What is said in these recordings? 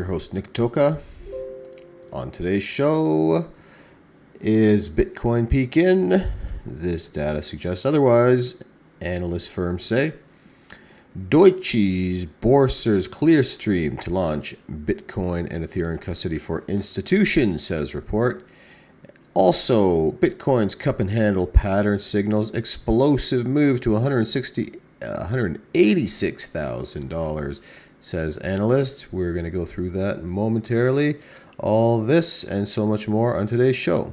host, Nick Toka. On today's show, is Bitcoin peaking? This data suggests otherwise, analyst firms say. Deutsche Börse's Clearstream to launch Bitcoin and Ethereum custody for institutions, says report. Also, Bitcoin's cup and handle pattern signals explosive move to $186,000, says analyst. We're going to go through that momentarily. All this and so much more on today's show.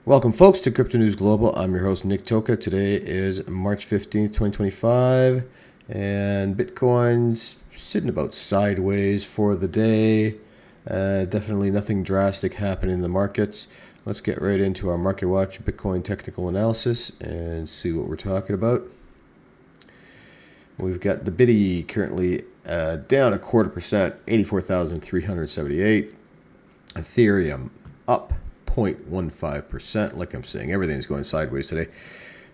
Welcome, folks, to Crypto News Global. I'm your host, Nick Toka. Today is March 15th, 2025, and Bitcoin's sitting about sideways for the day. Definitely nothing drastic happening in the markets. Let's get right into our Market Watch Bitcoin technical analysis and see what we're talking about. We've got the BTC currently down 0.25%, 84,378. Ethereum up 0.15%. Like I'm saying, everything's going sideways today.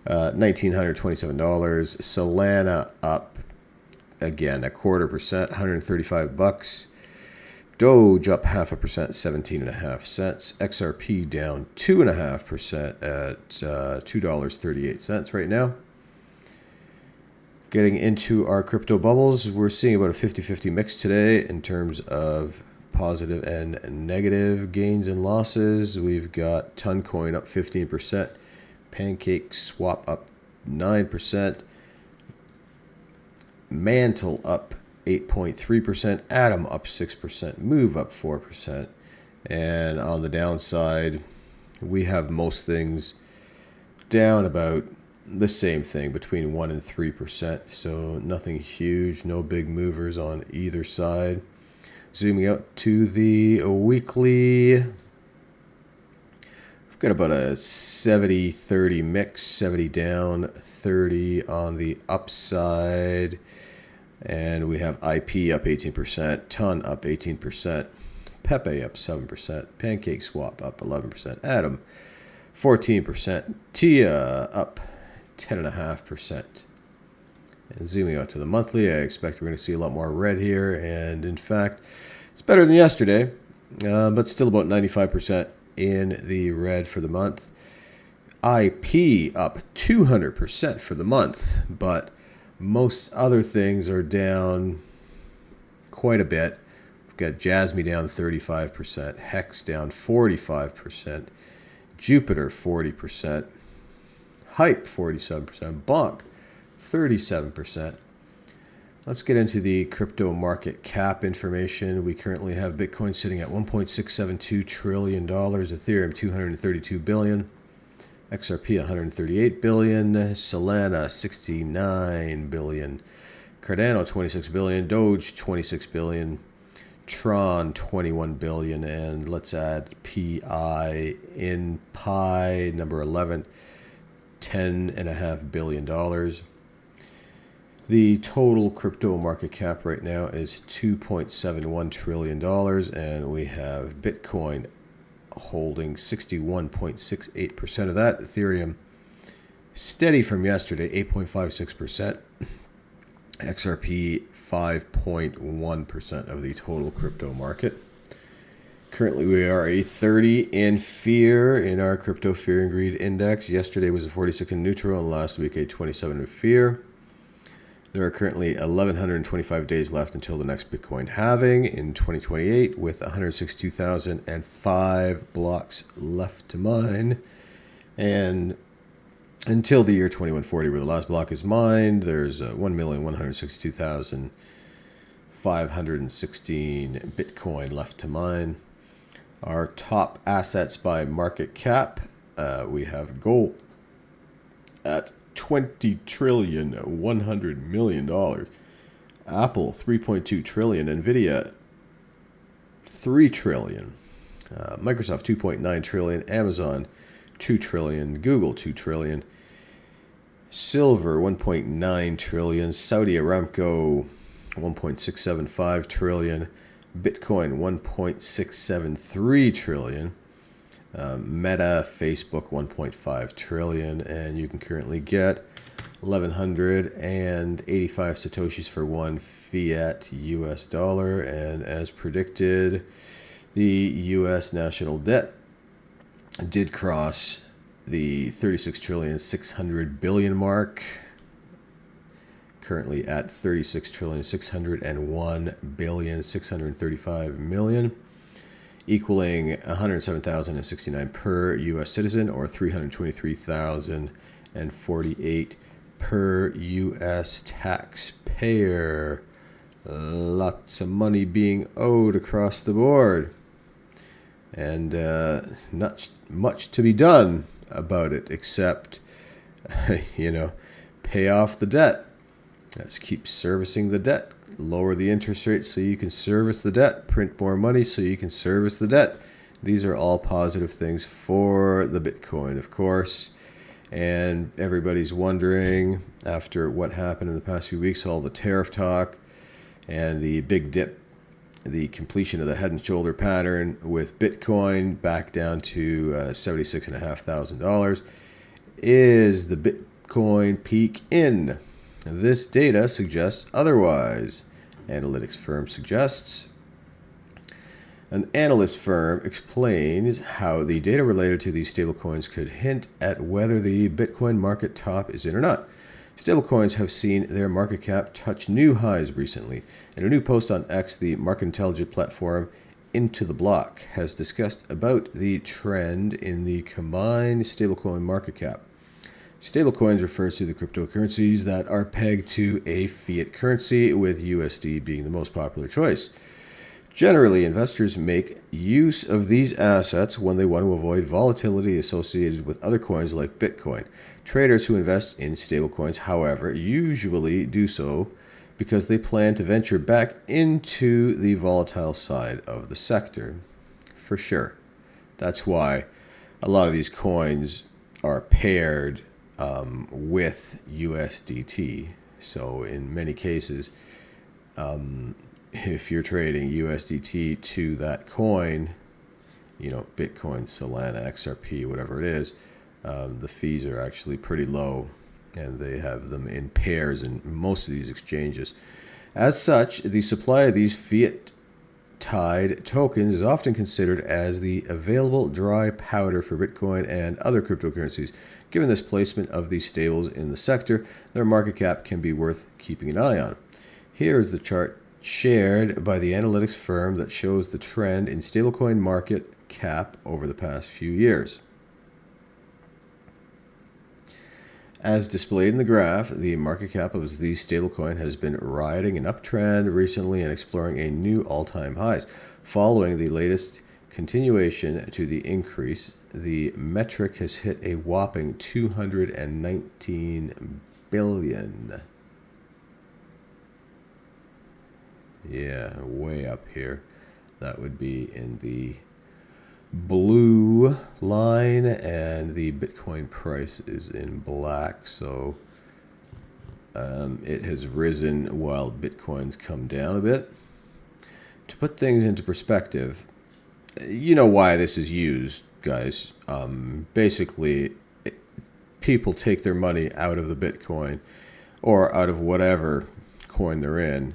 $1,927. Solana up again 0.25%, $135. Doge up 0.5%, 17.5 cents. XRP down 2.5% at $2.38 right now. Getting into our crypto bubbles, we're seeing about a 50-50 mix today in terms of positive and negative gains and losses. We've got Toncoin up 15%, Pancake Swap up 9%, Mantle up 8.3%, Atom up 6%, Move up 4%. And on the downside, we have most things down about the same thing, between 1% and 3%. So nothing huge, no big movers on either side. Zooming out to the weekly, we've got about a 70-30 mix, 70 down, 30 on the upside. And we have IP up 18%, Ton up 18%, Pepe up 7%, Pancake Swap up 11%, Atom 14%, Tia up 10.5%. And zooming out to the monthly, I expect we're going to see a lot more red here. And in fact, it's better than yesterday, but still about 95% in the red for the month. IP up 200% for the month, but most other things are down quite a bit. We've got Jasmy down 35%, Hex down 45%, Jupiter 40%, Hype 47%, Bonk 37%. Let's get into the crypto market cap information. We currently have Bitcoin sitting at $1.672 trillion, Ethereum $232 billion, XRP $138 billion, Solana $69 billion, Cardano $26 billion, Doge $26 billion, Tron $21 billion, and let's add PI in Pi number 11, $10.5 billion. The total crypto market cap right now is $2.71 trillion, and we have Bitcoin holding 61.68% of that. Ethereum steady from yesterday, 8.56%. XRP 5.1% of the total crypto market. Currently, we are a 30 in fear in our crypto fear and greed index. Yesterday was a 46 in neutral, and last week a 27 in fear. There are currently 1,125 days left until the next Bitcoin halving in 2028, with 162,005 blocks left to mine. And until the year 2140, where the last block is mined, there's 1,162,516 Bitcoin left to mine. Our top assets by market cap, we have gold at $20 trillion, $100 million. Apple, $3.2 trillion. Nvidia, 3 trillion. Microsoft 2.9 trillion, Amazon 2 trillion, Google 2 trillion, silver 1.9 trillion, Saudi Aramco 1.675 trillion, Bitcoin 1.673 trillion, Meta, Facebook 1.5 trillion, and you can currently get 1,185 satoshis for one fiat US dollar. And as predicted, the US national debt did cross the 36 trillion 600 billion mark, currently at 36 trillion 601 billion 635 million, equaling 107,069 per US citizen, or 323,048 per US taxpayer. Lots of money being owed across the board, and not much to be done about it except pay off the debt. Let's keep servicing the debt. Lower the interest rate so you can service the debt. Print more money so you can service the debt. These are all positive things for the Bitcoin, of course. And everybody's wondering, after what happened in the past few weeks, all the tariff talk and the big dip, the completion of the head and shoulder pattern with Bitcoin back down to $76,500. Is the Bitcoin peak in? This data suggests otherwise. Analytics firm suggests. An analyst firm explains how the data related to these stablecoins could hint at whether the Bitcoin market top is in or not. Stablecoins have seen their market cap touch new highs recently. In a new post on X, the market intelligence platform Into the Block has discussed about the trend in the combined stablecoin market cap. Stablecoins refers to the cryptocurrencies that are pegged to a fiat currency, with USD being the most popular choice. Generally, investors make use of these assets when they want to avoid volatility associated with other coins like Bitcoin. Traders who invest in stablecoins, however, usually do so because they plan to venture back into the volatile side of the sector. For sure. That's why a lot of these coins are paired with USDT. So in many cases, if you're trading USDT to that coin, Bitcoin, Solana, XRP, whatever it is, the fees are actually pretty low, and they have them in pairs in most of these exchanges. As such, the supply of these fiat-tied tokens is often considered as the available dry powder for Bitcoin and other cryptocurrencies. Given this placement of these stables in the sector, their market cap can be worth keeping an eye on. Here is the chart shared by the analytics firm that shows the trend in stablecoin market cap over the past few years. As displayed in the graph, the market cap of these stablecoin has been riding an uptrend recently and exploring a new all-time highs. Following the latest continuation to the increase, the metric has hit a whopping 219 billion. Yeah, way up here. That would be in the blue line, and the Bitcoin price is in black. So it has risen while Bitcoin's come down a bit. To put things into perspective, you know why this is used, guys. Basically, people take their money out of the Bitcoin or out of whatever coin they're in,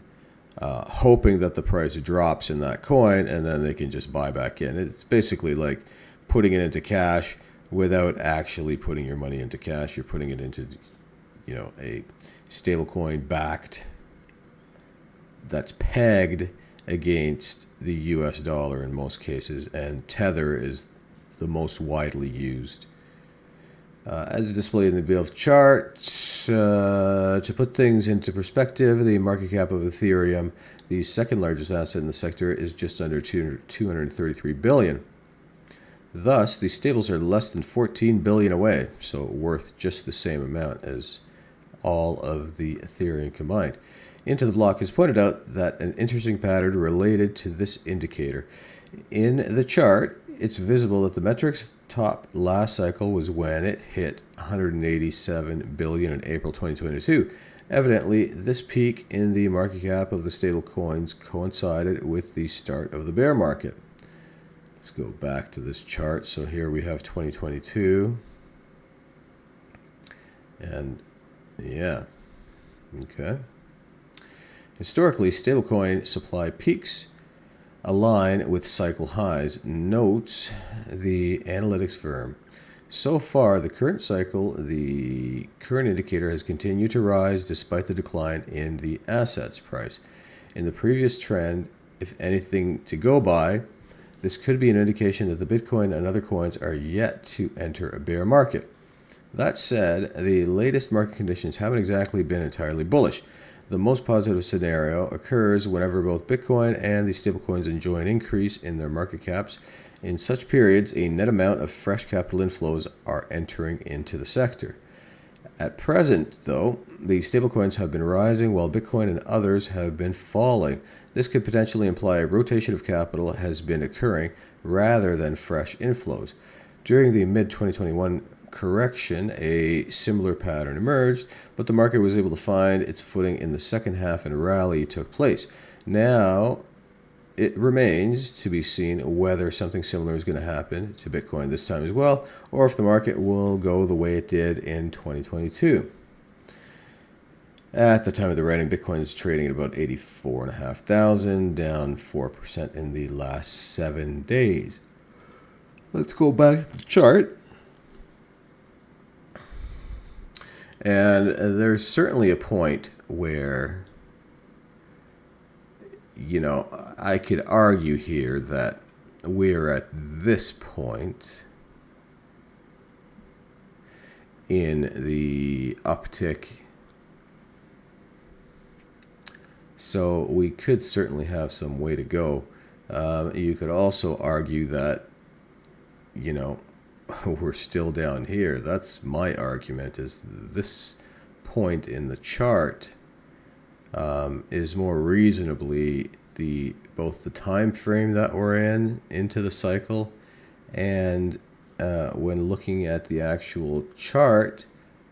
hoping that the price drops in that coin, and then they can just buy back in. It's basically like putting it into cash without actually putting your money into cash. You're putting it into, a stable coin backed that's pegged against the US dollar in most cases, and Tether is the most widely used. As displayed in the above chart, to put things into perspective, the market cap of Ethereum, the second largest asset in the sector, is just under 233 billion. Thus, the stables are less than 14 billion away, so worth just the same amount as all of the Ethereum combined. into the block has pointed out that an interesting pattern related to this indicator. In the chart, it's visible that the metric's top last cycle was when it hit 187 billion in April 2022. Evidently, this peak in the market cap of the stable coins coincided with the start of the bear market. Let's go back to this chart. So here we have 2022. And yeah, okay. Historically, stablecoin supply peaks align with cycle highs, notes the analytics firm. So far, the current cycle, the current indicator has continued to rise despite the decline in the assets price. In the previous trend, if anything to go by, this could be an indication that the Bitcoin and other coins are yet to enter a bear market. That said, the latest market conditions haven't exactly been entirely bullish. The most positive scenario occurs whenever both Bitcoin and the stablecoins enjoy an increase in their market caps. In such periods, a net amount of fresh capital inflows are entering into the sector. At present, though, the stablecoins have been rising while Bitcoin and others have been falling. This could potentially imply a rotation of capital has been occurring rather than fresh inflows. During the mid-2021 correction, a similar pattern emerged, but the market was able to find its footing in the second half and a rally took place. Now, it remains to be seen whether something similar is going to happen to Bitcoin this time as well, or if the market will go the way it did in 2022. At the time of the writing, Bitcoin is trading at about 84,500, down 4% in the last 7 days. Let's go back to the chart. And there's certainly a point where, you know, I could argue here that we're at this point in the uptick. So we could certainly have some way to go. You could also argue that, you know, we're still down here. That's my argument, is this point in the chart is more reasonably both the time frame that we're in into the cycle, and when looking at the actual chart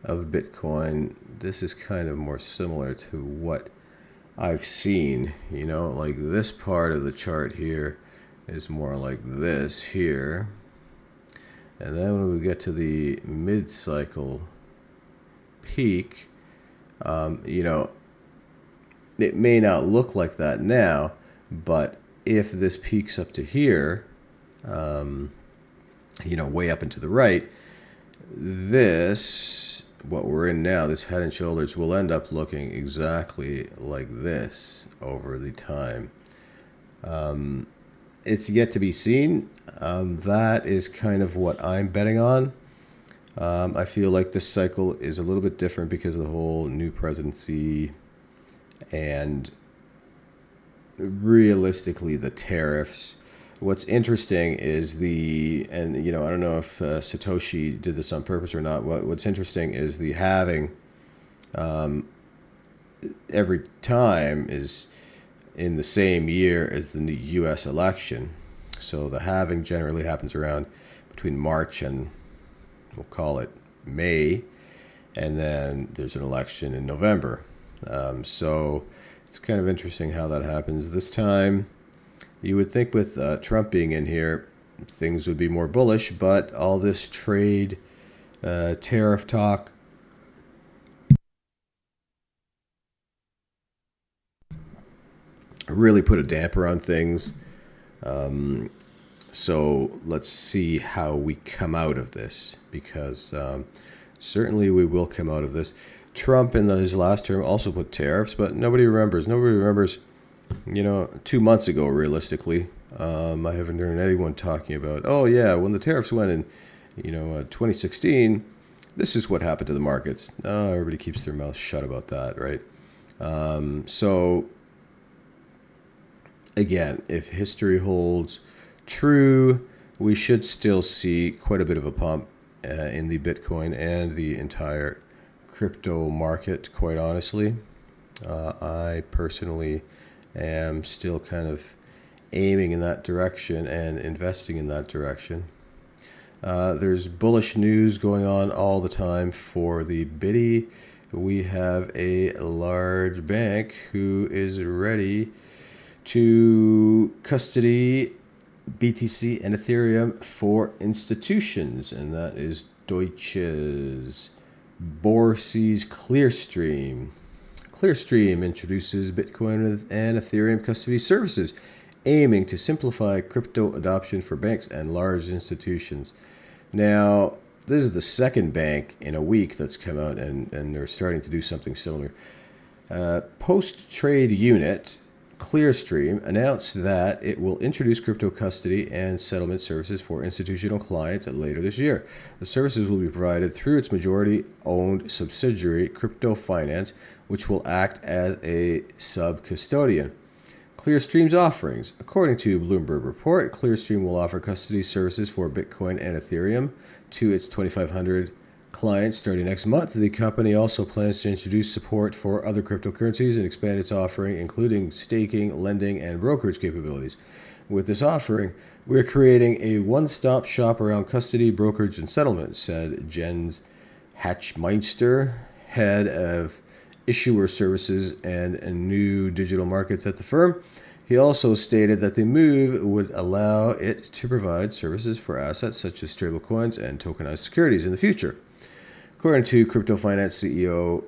of Bitcoin, this is kind of more similar to what I've seen. You know, like this part of the chart here is more like this here. And then when we get to the mid-cycle peak, you know, it may not look like that now, but if this peaks up to here, you know, way up and to the right, this, what we're in now, this head and shoulders, will end up looking exactly like this over the time. It's yet to be seen. That is kind of what I'm betting on. I feel like this cycle is a little bit different because of the whole new presidency and realistically the tariffs. What's interesting is and you know, I don't know if Satoshi did this on purpose or not. What's interesting is the halving every time is in the same year as the U.S. election. So the halving generally happens around between March and, we'll call it May, and then there's an election in November. So it's kind of interesting how that happens. This time, you would think with Trump being in here, things would be more bullish, but all this trade, tariff talk, really put a damper on things. So let's see how we come out of this, because certainly we will come out of this. Trump in his last term also put tariffs, but nobody remembers. Nobody remembers, you know, 2 months ago, realistically. I haven't heard anyone talking about, oh yeah, when the tariffs went in, you know, 2016, this is what happened to the markets. No, everybody keeps their mouth shut about that, right? So again, if history holds true, we should still see quite a bit of a pump in the Bitcoin and the entire crypto market, quite honestly. I personally am still kind of aiming in that direction and investing in that direction. There's bullish news going on all the time for the BTC. We have a large bank who is ready to custody BTC and Ethereum for institutions, and that is Deutsches Börse's Clearstream. Clearstream introduces Bitcoin and Ethereum custody services, aiming to simplify crypto adoption for banks and large institutions. Now, this is the second bank in a week that's come out, and they're starting to do something similar. Post-trade unit Clearstream announced that it will introduce crypto custody and settlement services for institutional clients later this year. The services will be provided through its majority-owned subsidiary, Crypto Finance, which will act as a sub-custodian. Clearstream's offerings. According to Bloomberg Report, Clearstream will offer custody services for Bitcoin and Ethereum to its 2,500 clients starting next month. The company also plans to introduce support for other cryptocurrencies and expand its offering, including staking, lending, and brokerage capabilities. With this offering, we're creating a one-stop shop around custody, brokerage, and settlement, said Jens Hatchmeister, head of issuer services and new digital markets at the firm. He also stated that the move would allow it to provide services for assets such as stablecoins and tokenized securities in the future. According to Crypto Finance CEO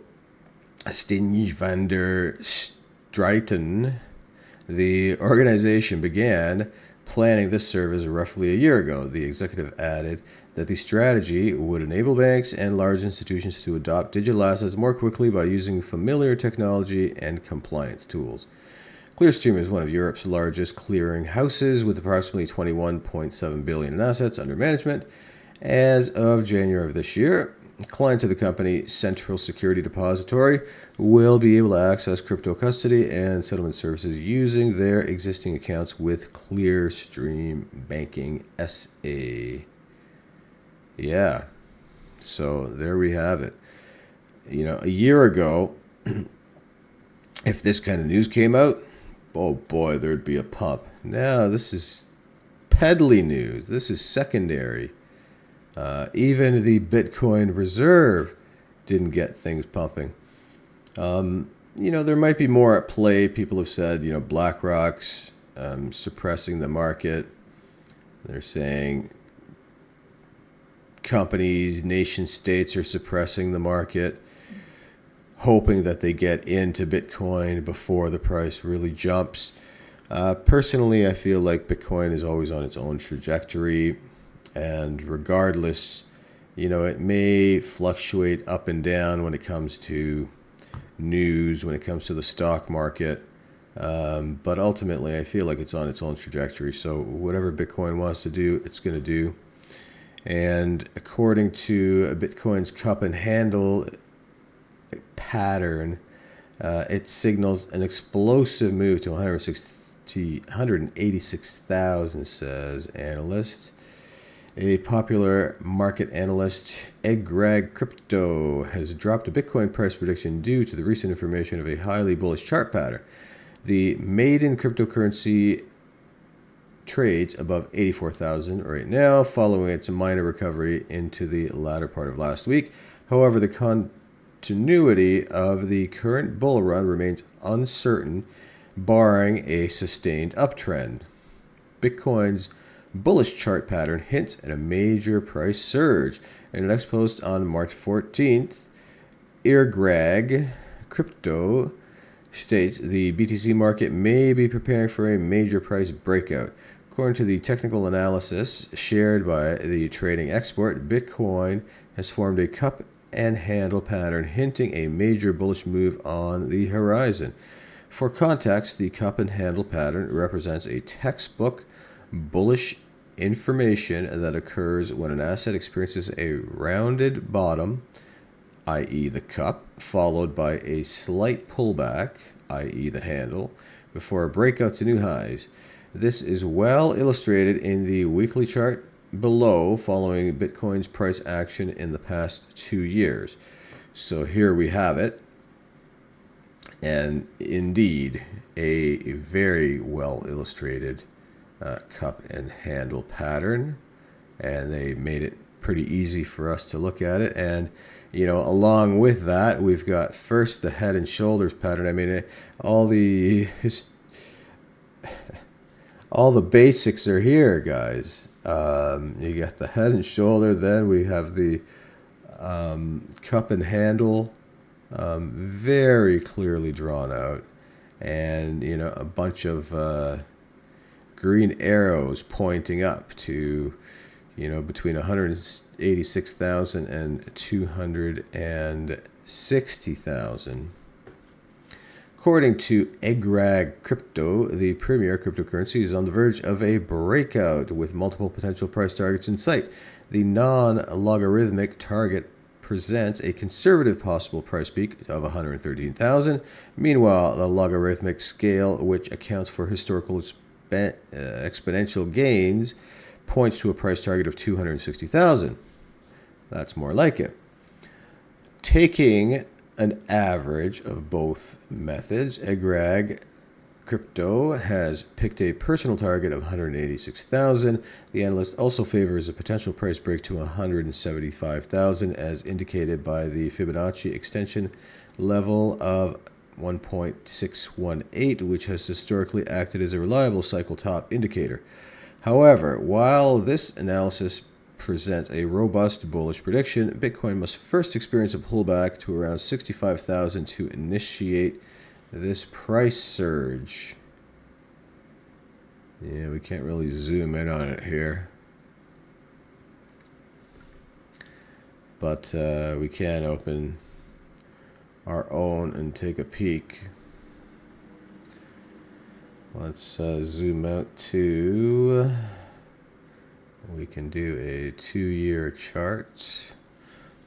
Stijn van der Straeten, the organization began planning this service roughly a year ago. The executive added that the strategy would enable banks and large institutions to adopt digital assets more quickly by using familiar technology and compliance tools. Clearstream is one of Europe's largest clearing houses with approximately $21.7 billion in assets under management. As of January of this year, clients of the company's central security depository will be able to access crypto custody and settlement services using their existing accounts with Clearstream Banking SA. Yeah, so there we have it. You know, a year ago, if this kind of news came out, oh boy, there'd be a pump. Now this is peddly news. This is secondary. Even the Bitcoin reserve didn't get things pumping. There might be more at play. People have said, BlackRock's suppressing the market. They're saying companies, nation states are suppressing the market, hoping that they get into Bitcoin before the price really jumps. Personally, I feel like Bitcoin is always on its own trajectory. And regardless, it may fluctuate up and down when it comes to news, when it comes to the stock market. But ultimately, I feel like it's on its own trajectory. So whatever Bitcoin wants to do, it's going to do. And according to Bitcoin's cup and handle pattern, it signals an explosive move to 186,000, says analyst. A popular market analyst, Greg Crypto, has dropped a Bitcoin price prediction due to the recent information of a highly bullish chart pattern. The maiden cryptocurrency trades above 84,000 right now, following its minor recovery into the latter part of last week. However, the continuity of the current bull run remains uncertain, barring a sustained uptrend. Bitcoin's bullish chart pattern hints at a major price surge. In an next post on March 14th, Greg Crypto states the BTC market may be preparing for a major price breakout. According to the technical analysis shared by the trading expert, Bitcoin has formed a cup and handle pattern hinting a major bullish move on the horizon. For context, the cup and handle pattern represents a textbook bullish information that occurs when an asset experiences a rounded bottom, i.e. the cup, followed by a slight pullback, i.e. the handle, before a breakout to new highs. This is well illustrated in the weekly chart below, following Bitcoin's price action in the past 2 years. So here we have it. And indeed, a very well illustrated cup and handle pattern. And they made it pretty easy for us to look at it. And, you know, along with that, we've got first the head and shoulders pattern. I mean, all the basics are here, guys. You got the head and shoulder, then we have the cup and handle, very clearly drawn out, and you know, a bunch of green arrows pointing up to, you know, between 186,000 and 260,000. According to Egrag Crypto, the premier cryptocurrency is on the verge of a breakout with multiple potential price targets in sight. The non-logarithmic target presents a conservative possible price peak of 113,000. Meanwhile, the logarithmic scale, which accounts for historical exponential gains, points to a price target of 260,000. That's more like it. Taking an average of both methods, Egrag Crypto has picked a personal target of 186,000. The analyst also favors a potential price break to 175,000 as indicated by the Fibonacci extension level of 1.618, which has historically acted as a reliable cycle top indicator. However, while this analysis presents a robust bullish prediction, Bitcoin must first experience a pullback to around 65,000 to initiate this price surge. Yeah, we can't really zoom in on it here, but we can open our own and take a peek. Let's zoom out to, we can do a 2-year chart.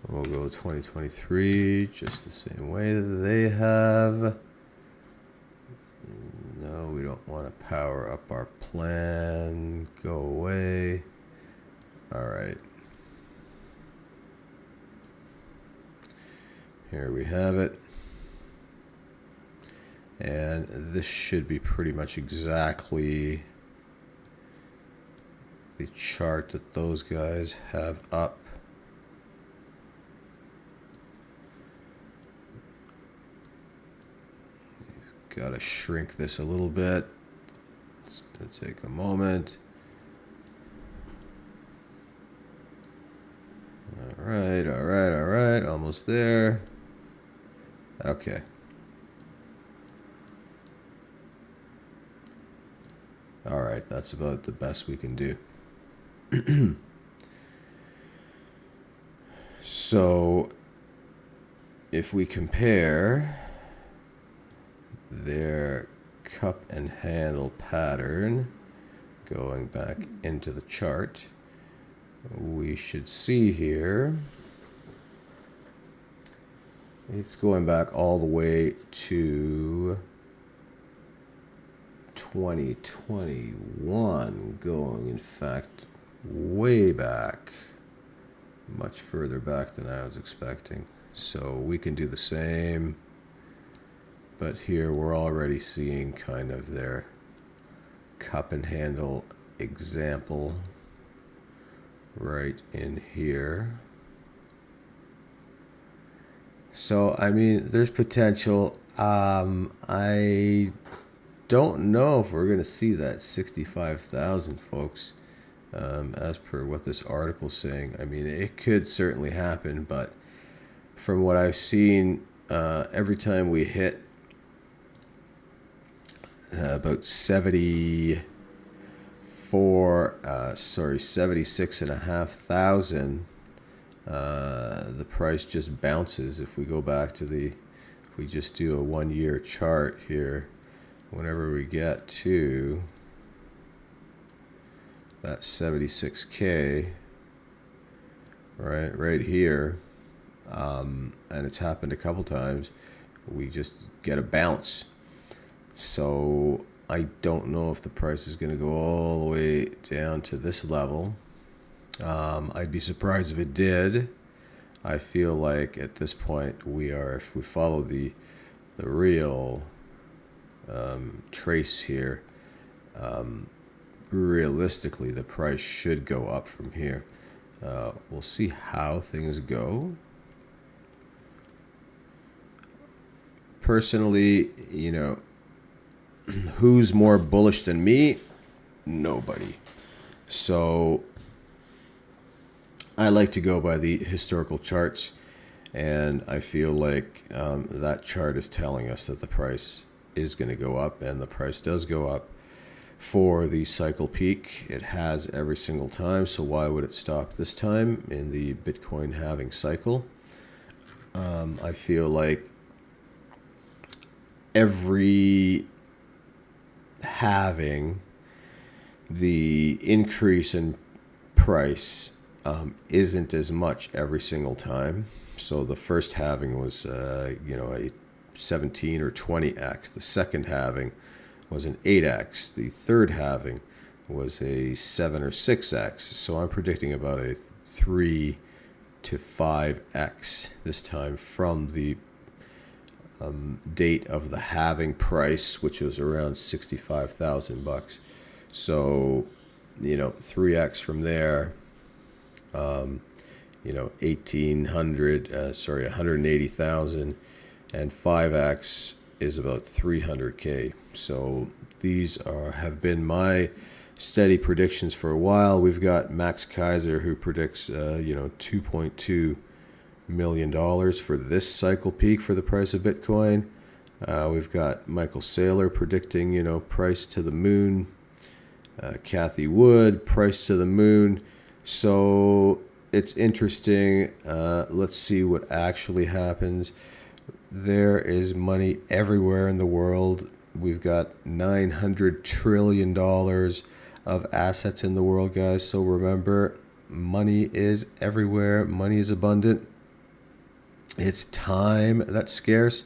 We'll go 2023 just the same way that they have. No, we don't want to power up our plan. Go away. All right. Here we have it. And this should be pretty much exactly the chart that those guys have up. We've got to shrink this a little bit. It's going to take a moment. All right, all right, all right. Almost there. Okay. All right, that's about the best we can do. So if we compare their cup and handle pattern going back into the chart, we should see here it's going back all the way to 2021, going in fact way back, much further back than I was expecting. So we can do the same, but here we're already seeing kind of their cup and handle example right in here. So I mean, there's potential. I don't know if we're going to see that 65,000, folks, as per what this article's saying. I mean, it could certainly happen, but from what I've seen, every time we hit about 76,500, the price just bounces. If we go back to if we just do a 1-year chart here, whenever we get to that 76K, right here, and it's happened a couple times, we just get a bounce. So I don't know if the price is going to go all the way down to this level. I'd be surprised if it did. I feel like at this point we are, if we follow the the real trace here, realistically the price should go up from here. We'll see how things go. Personally, you know, who's more bullish than me? Nobody. So I like to go by the historical charts, and I feel like that chart is telling us that the price is going to go up, and the price does go up for the cycle peak. It has every single time, so why would it stop this time in the Bitcoin halving cycle? I feel like every halving, the increase in price isn't as much every single time. So the first halving was you know, a 17 or 20x. The second halving was an 8x. The third halving was a 7 or 6x. So I'm predicting about a 3 to 5x this time from the date of the halving price, which was around 65,000 bucks. So, you know, 3x from there, you know, 180,000, and 5x is about 300K. So these have been my steady predictions for a while. We've got Max Kaiser, who predicts, you know, $2.2 million for this cycle peak for the price of Bitcoin. We've got Michael Saylor predicting, you know, price to the moon. Kathy Wood, price to the moon. So it's interesting. Let's see what actually happens. There is money everywhere in the world. We've got $900 trillion of assets in the world, guys. So remember, money is everywhere. Money is abundant. It's time that's scarce.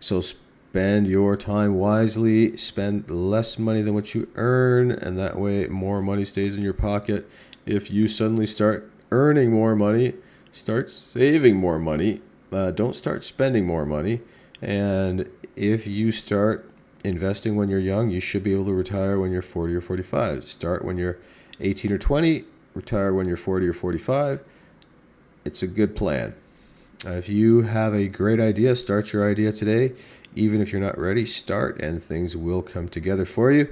So spend your time wisely. Spend less money than what you earn, and that way more money stays in your pocket. If you suddenly start earning more money, start saving more money. Don't start spending more money. And if you start investing when you're young, you should be able to retire when you're 40 or 45. Start when you're 18 or 20, retire when you're 40 or 45. It's a good plan. If you have a great idea, start your idea today. Even if you're not ready, start, and things will come together for you.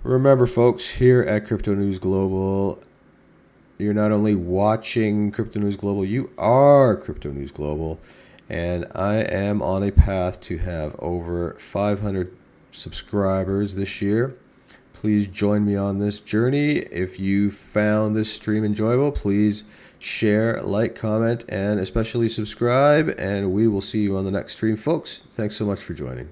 Remember, folks, here at Crypto News Global, you're not only watching Crypto News Global, you are Crypto News Global. And I am on a path to have over 500 subscribers this year. Please join me on this journey. If you found this stream enjoyable, please share, like, comment, and especially subscribe. And we will see you on the next stream, folks. Thanks so much for joining.